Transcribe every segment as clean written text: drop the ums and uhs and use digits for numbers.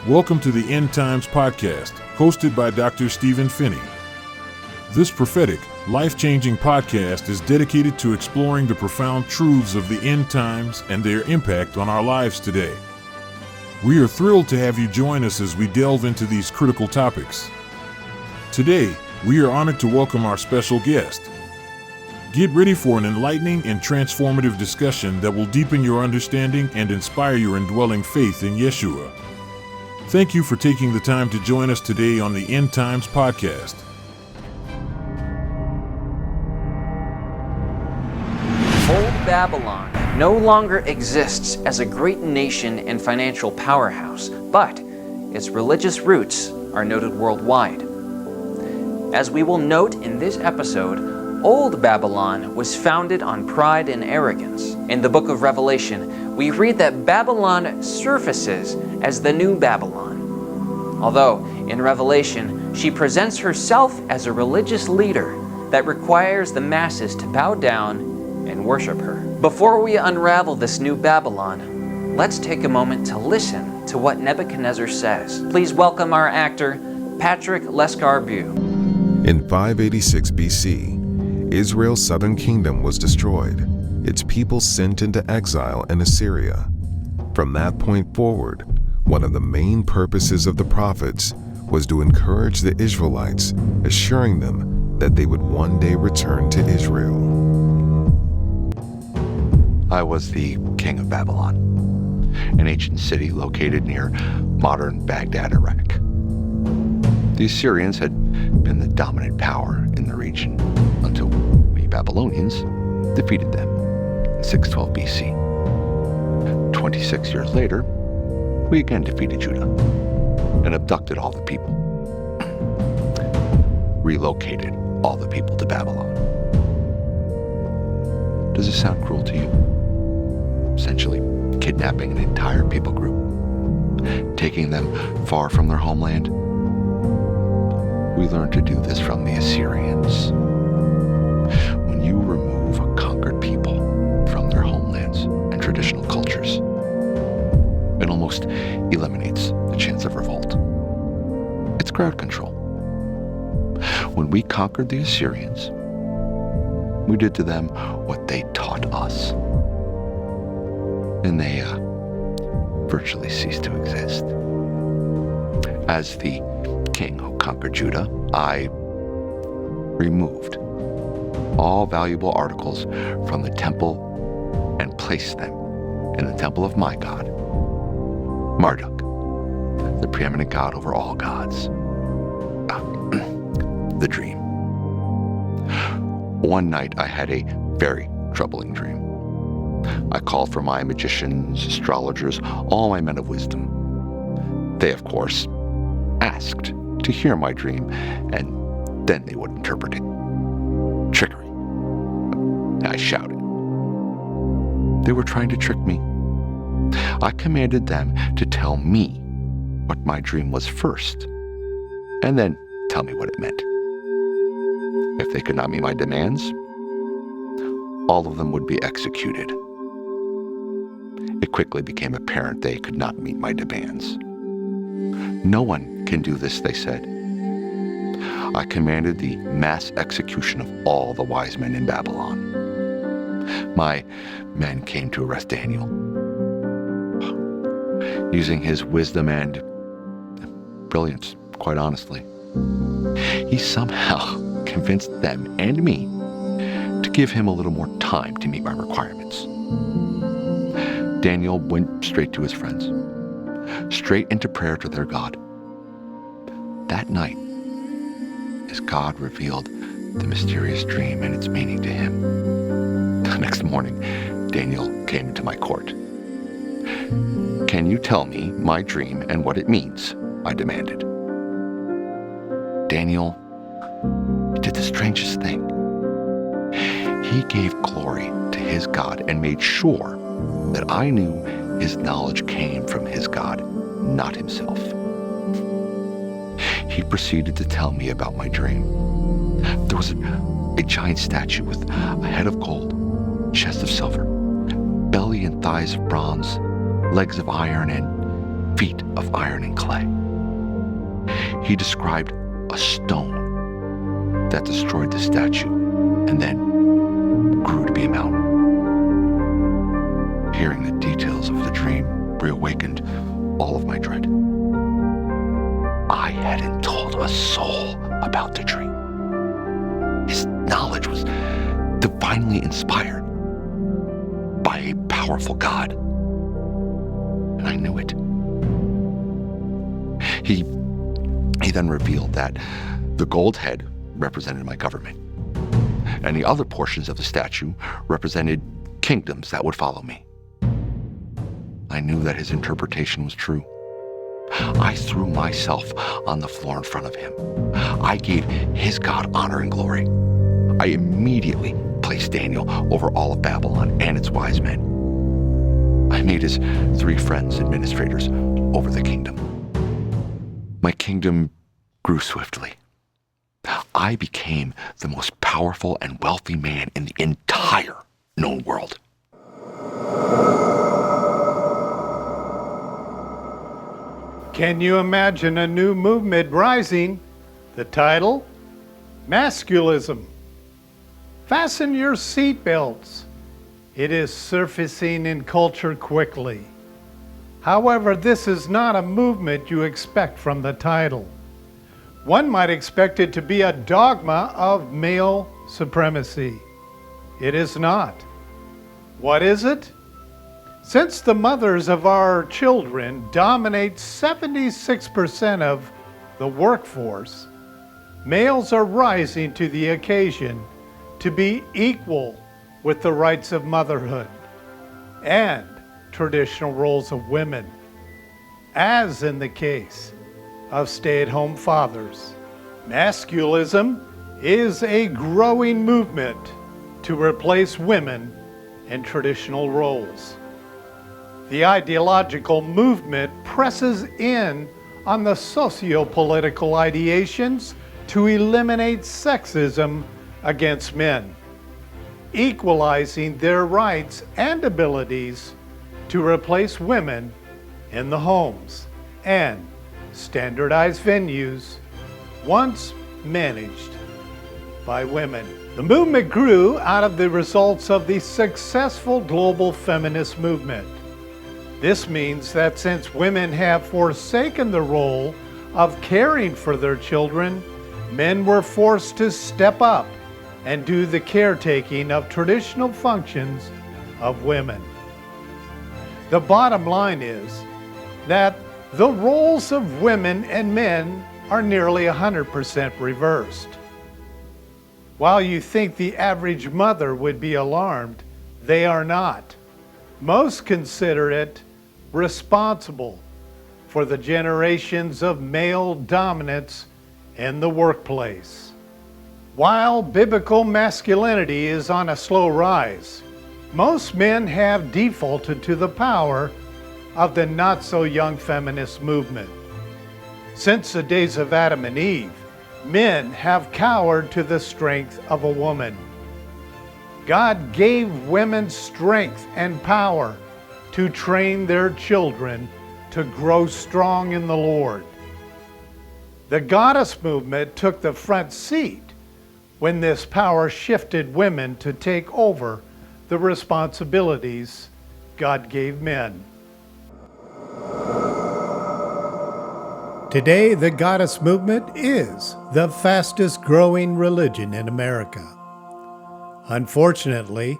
Welcome to the End Times Podcast, hosted by Dr. Stephen Phinney. This prophetic, life-changing podcast is dedicated to exploring the profound truths of the end times and their impact on our lives today. We are thrilled to have you join us as we delve into these critical topics. Today, we are honored to welcome our special guest. Get ready for an enlightening and transformative discussion that will deepen your understanding and inspire your indwelling faith in Yeshua. Thank you for taking the time to join us today on the End Times Podcast. Old Babylon no longer exists as a great nation and financial powerhouse, but its religious roots are noted worldwide. As we will note in this episode, Old Babylon was founded on pride and arrogance. In the book of Revelation, we read that Babylon surfaces as the new Babylon. Although, in Revelation, she presents herself as a religious leader that requires the masses to bow down and worship her. Before we unravel this new Babylon, let's take a moment to listen to what Nebuchadnezzar says. Please welcome our actor, Patrick Lescarbu. In 586 BC, Israel's southern kingdom was destroyed, its people sent into exile in Assyria. From that point forward, one of the main purposes of the prophets was to encourage the Israelites, assuring them that they would one day return to Israel. I was the king of Babylon, an ancient city located near modern Baghdad, Iraq. The Assyrians had been the dominant power in the region until we Babylonians defeated them in 612 BC. 26 years later, we again defeated Judah and abducted all the people, relocated all the people to Babylon. Does this sound cruel to you? Essentially, kidnapping an entire people group, taking them far from their homeland. We learned to do this from the Assyrians. When you remove a conquered people from their homelands and traditional cultures, it almost eliminates the chance of revolt. It's crowd control. When we conquered the Assyrians, we did to them what they taught us. And they virtually ceased to exist. As the king who conquered Judah, I removed all valuable articles from the temple and placed them in the temple of my god, Marduk, the preeminent god over all gods. The dream. One night I had a very troubling dream. I called for my magicians, astrologers, all my men of wisdom. They, of course, asked to hear my dream, and then they would interpret it. Trickery. I shouted. They were trying to trick me. I commanded them to tell me what my dream was first, and then tell me what it meant. If they could not meet my demands, all of them would be executed. It quickly became apparent they could not meet my demands. No one can do this, they said. I commanded the mass execution of all the wise men in Babylon. My men came to arrest Daniel. Using his wisdom and brilliance, quite honestly, he somehow convinced them and me to give him a little more time to meet my requirements. Daniel went straight to his friends, straight into prayer to their God. That night, his God revealed the mysterious dream and its meaning to him. The next morning, Daniel came into my court. "Can you tell me my dream and what it means?" I demanded. Daniel did the strangest thing. He gave glory to his God and made sure that I knew his knowledge came from his God, not himself. He proceeded to tell me about my dream. There was a giant statue with a head of gold, chest of silver, belly and thighs of bronze, legs of iron, and feet of iron and clay. He described a stone that destroyed the statue and then grew to be a mountain. Hearing the details of the dream reawakened all of my dread. I hadn't told a soul about the dream. His knowledge was divinely inspired by a powerful God, and I knew it. He then revealed that the gold head represented my government, and the other portions of the statue represented kingdoms that would follow me. I knew that his interpretation was true. I threw myself on the floor in front of him. I gave his God honor and glory. I immediately placed Daniel over all of Babylon and its wise men. I made his 3 friends administrators over the kingdom. My kingdom grew swiftly. I became the most powerful and wealthy man in the entire known world. Can you imagine a new movement rising? The title? Masculism. Fasten your seatbelts. It is surfacing in culture quickly. However, this is not a movement you expect from the title. One might expect it to be a dogma of male supremacy. It is not. What is it? Since the mothers of our children dominate 76% of the workforce, males are rising to the occasion to be equal with the rights of motherhood and traditional roles of women, as in the case of stay-at-home fathers. Masculism is a growing movement to replace women in traditional roles. The ideological movement presses in on the socio-political ideations to eliminate sexism against men, equalizing their rights and abilities to replace women in the homes and standardized venues once managed by women. The movement grew out of the results of the successful global feminist movement. This means that since women have forsaken the role of caring for their children, men were forced to step up and do the caretaking of traditional functions of women. The bottom line is that the roles of women and men are nearly 100% reversed. While you think the average mother would be alarmed, they are not. Most consider it responsible for the generations of male dominance in the workplace. While biblical masculinity is on a slow rise, most men have defaulted to the power of the not-so-young feminist movement. Since the days of Adam and Eve, men have cowered to the strength of a woman. God gave women strength and power to train their children to grow strong in the Lord. The goddess movement took the front seat when this power shifted women to take over the responsibilities God gave men. Today, the goddess movement is the fastest growing religion in America. Unfortunately,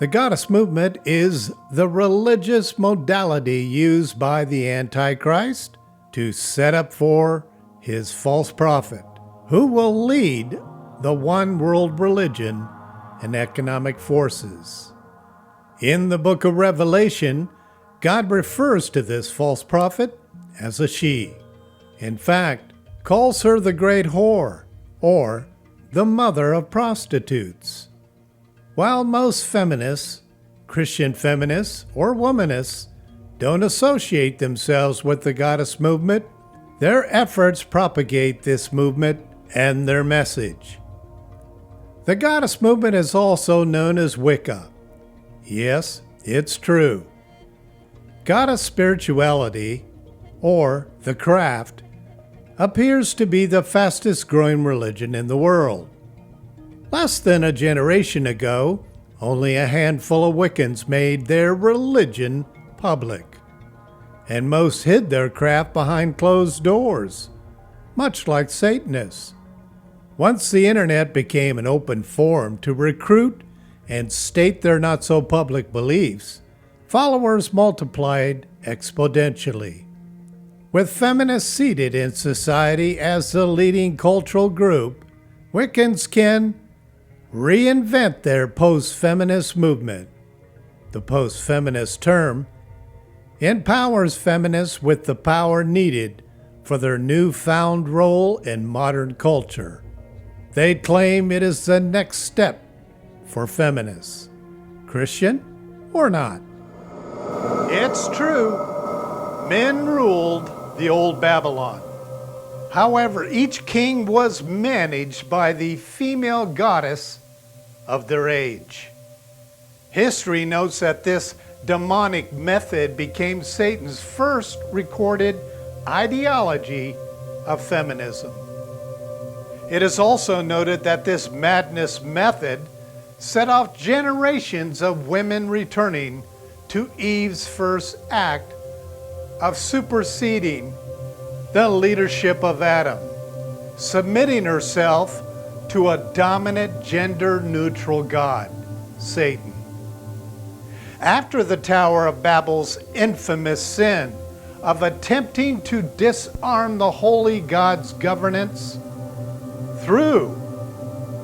the goddess movement is the religious modality used by the Antichrist to set up for his false prophet, who will lead the one world religion and economic forces. In the book of Revelation, God refers to this false prophet as a she. In fact, calls her the great whore, or the mother of prostitutes. While most feminists, Christian feminists, or womanists don't associate themselves with the goddess movement, their efforts propagate this movement and their message. The goddess movement is also known as Wicca. Yes, it's true. Goddess spirituality, or the craft, appears to be the fastest growing religion in the world. Less than a generation ago, only a handful of Wiccans made their religion public, and most hid their craft behind closed doors, much like Satanists. Once the internet became an open forum to recruit and state their not-so-public beliefs, followers multiplied exponentially. With feminists seated in society as the leading cultural group, Wiccans can reinvent their post-feminist movement. The post-feminist term empowers feminists with the power needed for their newfound role in modern culture. They claim it is the next step for feminists, Christian or not. It's true, men ruled the old Babylon. However, each king was managed by the female goddess of their age. History notes that this demonic method became Satan's first recorded ideology of feminism. It is also noted that this madness method set off generations of women returning to Eve's first act of superseding the leadership of Adam, submitting herself to a dominant gender-neutral god, Satan. After the Tower of Babel's infamous sin of attempting to disarm the holy God's governance through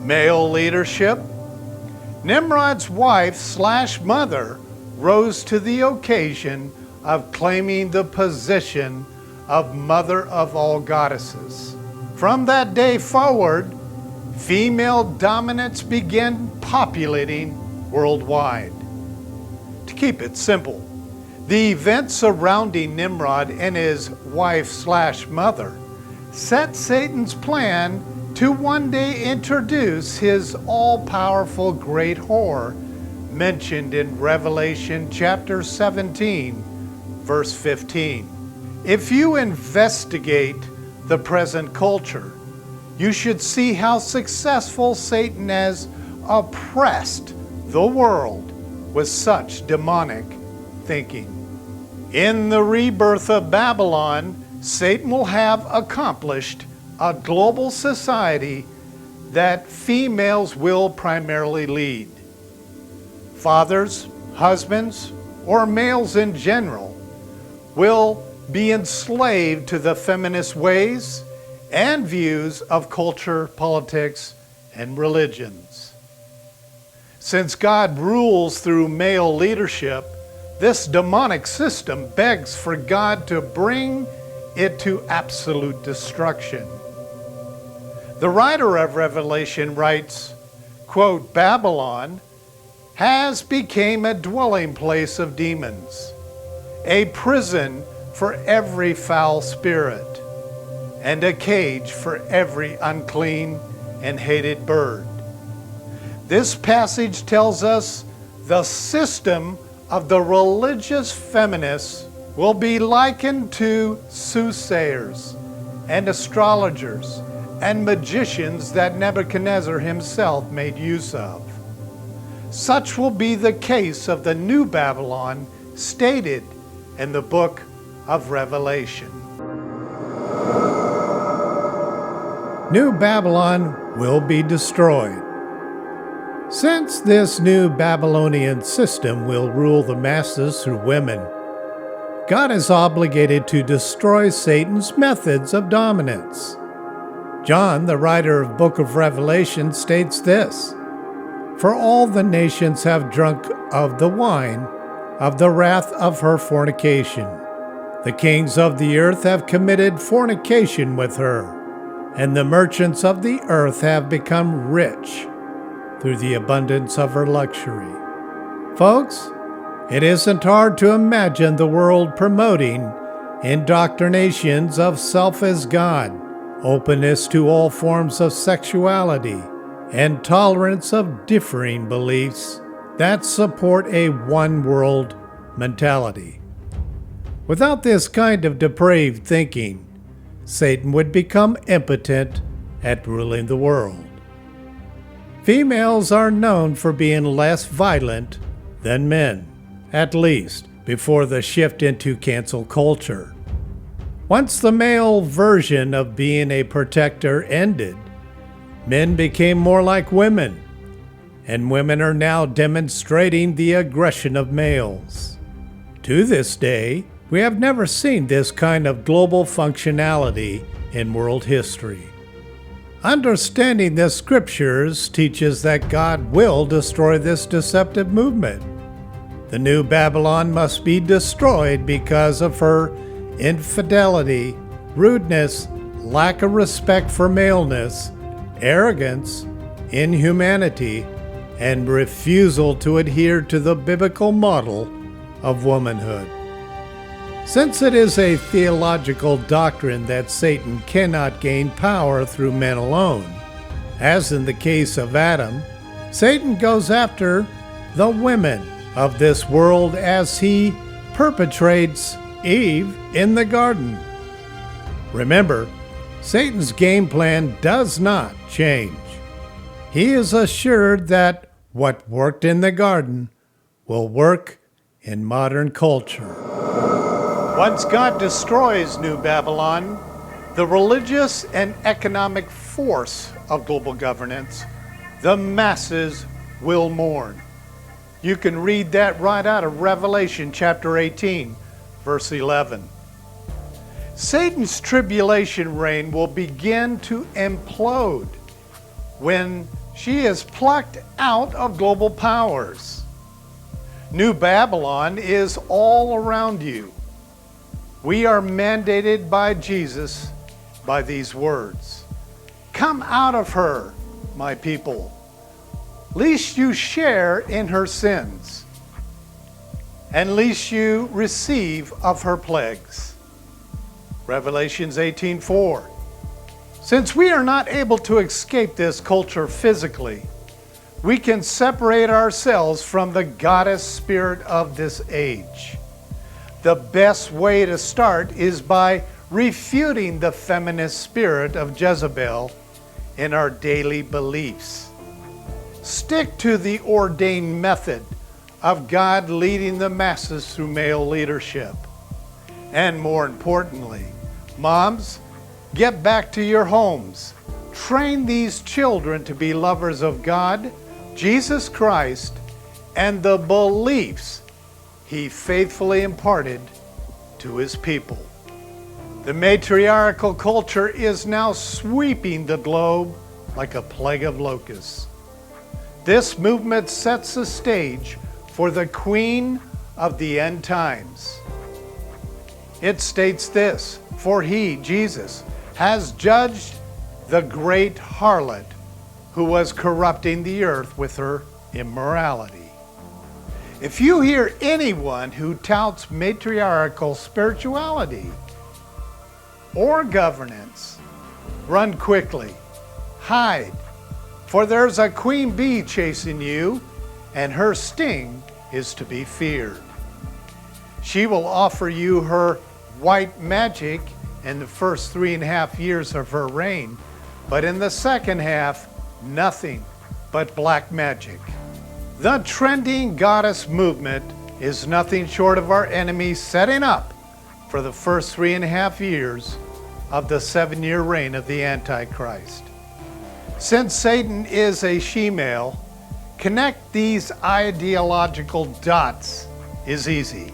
male leadership, Nimrod's wife/mother rose to the occasion of claiming the position of mother of all goddesses. From that day forward, female dominance began populating worldwide. To keep it simple, the events surrounding Nimrod and his wife/mother set Satan's plan to one day introduce his all-powerful great whore mentioned in Revelation chapter 17, verse 15. If you investigate the present culture, you should see how successful Satan has oppressed the world with such demonic thinking. In the rebirth of Babylon, Satan will have accomplished a global society that females will primarily lead. Fathers, husbands, or males in general will be enslaved to the feminist ways and views of culture, politics, and religions. Since God rules through male leadership, this demonic system begs for God to bring it to absolute destruction. The writer of Revelation writes, quote, Babylon has become a dwelling place of demons, a prison for every foul spirit, and a cage for every unclean and hated bird. This passage tells us the system of the religious feminists will be likened to soothsayers and astrologers and magicians that Nebuchadnezzar himself made use of. Such will be the case of the new Babylon stated in the book of Revelation. New Babylon will be destroyed. Since this new Babylonian system will rule the masses through women, God is obligated to destroy Satan's methods of dominance. John, the writer of the book of Revelation, states this, For all the nations have drunk of the wine of the wrath of her fornication. The kings of the earth have committed fornication with her, and the merchants of the earth have become rich through the abundance of her luxury. Folks, it isn't hard to imagine the world promoting indoctrinations of self as God, openness to all forms of sexuality, and tolerance of differing beliefs that support a one-world mentality. Without this kind of depraved thinking, Satan would become impotent at ruling the world. Females are known for being less violent than men, at least before the shift into cancel culture. Once the male version of being a protector ended, men became more like women, and women are now demonstrating the aggression of males. To this day, we have never seen this kind of global functionality in world history. Understanding the scriptures teaches that God will destroy this deceptive movement. The new Babylon must be destroyed because of her infidelity, rudeness, lack of respect for maleness, arrogance, inhumanity, and refusal to adhere to the biblical model of womanhood. Since it is a theological doctrine that Satan cannot gain power through men alone, as in the case of Adam, Satan goes after the women of this world as he perpetrates Eve in the garden. Remember, Satan's game plan does not change. He is assured that what worked in the garden will work in modern culture. Once God destroys New Babylon, the religious and economic force of global governance, the masses will mourn. You can read that right out of Revelation chapter 18, verse 11. Satan's tribulation reign will begin to implode when she is plucked out of global powers. New Babylon is all around you. We are mandated by Jesus by these words. Come out of her, my people, lest you share in her sins, and lest you receive of her plagues. Revelations 18:4. Since we are not able to escape this culture physically, we can separate ourselves from the goddess spirit of this age. The best way to start is by refuting the feminist spirit of Jezebel in our daily beliefs. Stick to the ordained method of God leading the masses through male leadership. And more importantly, moms, get back to your homes. Train these children to be lovers of God, Jesus Christ, and the beliefs He faithfully imparted to His people. The matriarchal culture is now sweeping the globe like a plague of locusts. This movement sets the stage for the Queen of the end times. It states this: for He, Jesus, has judged the great harlot who was corrupting the earth with her immorality. If you hear anyone who touts matriarchal spirituality or governance, run quickly, hide, for there's a queen bee chasing you, and her sting is to be feared. She will offer you her white magic in the first 3.5 years of her reign, but in the second half, nothing but black magic. The trending goddess movement is nothing short of our enemy setting up for the first 3.5 years of the 7-year reign of the Antichrist. Since Satan is a she-male, connect these ideological dots is easy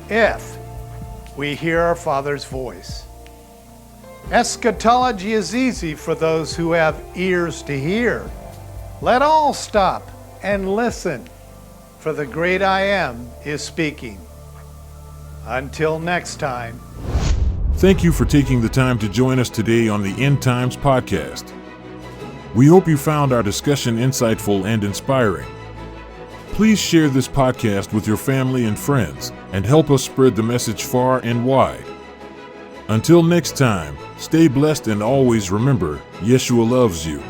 if we hear our Father's voice. Eschatology is easy for those who have ears to hear. Let all stop and listen, for the great I Am is speaking. Until next time. Thank you for taking the time to join us today on the End Times Podcast. We hope you found our discussion insightful and inspiring. Please share this podcast with your family and friends and help us spread the message far and wide. Until next time, stay blessed and always remember, Yeshua loves you.